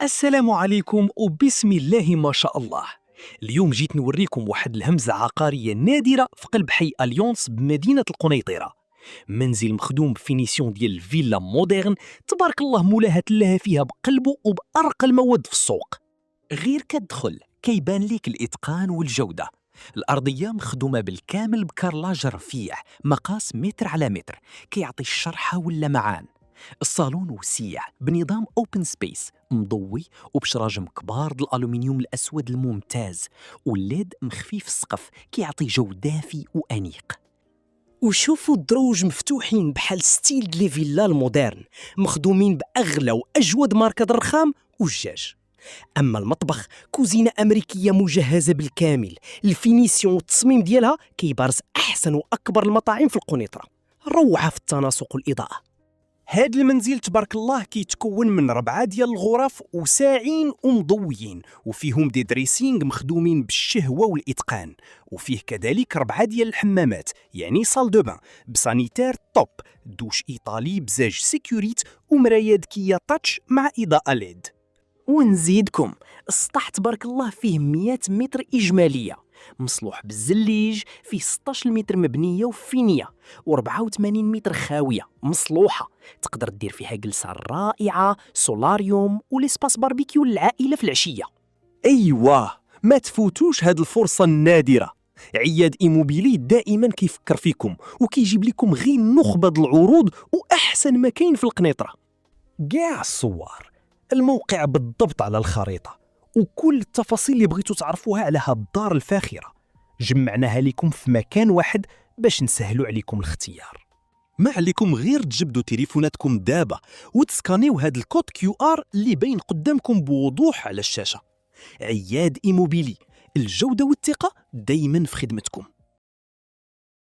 السلام عليكم وبسم الله ما شاء الله. اليوم جيت نوريكم واحد الهمزة عقارية نادرة في قلب حي أليونس بمدينة القنيطرة. منزل مخدوم بفينيسيون ديال الفيلا مودرن، تبارك الله مولاها تلاها فيها بقلبه وبأرقى المواد في السوق. غير كتدخل كيبان ليك الإتقان والجودة. الأرضية مخدومة بالكامل بكارلاج رفيع مقاس متر على متر كيعطي الشرحة واللمعان. الصالون وسيع بنظام اوبن سبيس مضوي وبشراجم كبار د الالومنيوم الاسود الممتاز، والليد مخفي في السقف كيعطي جو دافي وانيق. وشوفوا الدروج مفتوحين بحال ستيل دي فيلا المودرن، مخدومين باغلى واجود ماركه الرخام والجاج. اما المطبخ كوزينه امريكيه مجهزه بالكامل، الفينيسيون والتصميم ديالها كيبارز احسن واكبر المطاعم في القنيطره. روعه في التناسق والاضاءه. هاد المنزل تبارك الله كيتكون من 4 ديال الغرف وساعين ومضويين، وفيهم دي دريسينغ مخدومين بالشهوة والإتقان، وفيه كذلك 4 ديال الحمامات يعني صال دو بان بسانيتير توب، دوش إيطالي بزاج سيكوريت ومرايا ذكية تاتش مع إضاءة ليد. ونزيدكم السطح تبارك الله فيه 100 متر إجمالية، مصلوح بالزليج، فيه 16 متر مبنية وفينية و84 متر خاوية مصلوحة. تقدر دير فيها جلسة رائعة، سولاريوم وليسباس باربيكيو للعائلة في العشية. أيوة، ما تفوتوش هاد الفرصة النادرة. عياد إيموبيلي دائما كيفكر فيكم وكيجيب لكم غير نخبة العروض وأحسن ما كاين في القنيطرة. كاع الصور، الموقع بالضبط على الخريطة، وكل التفاصيل اللي بغيتوا تعرفوها على هاد الدار الفاخرة جمعناها لكم في مكان واحد باش نسهلوا عليكم الاختيار. ما عليكم غير تجبدوا تليفوناتكم دابا وتسكانيو هاد الكود كيو ار اللي باين قدامكم بوضوح على الشاشة. عياد إيموبيلي، الجودة والثقة دايما في خدمتكم.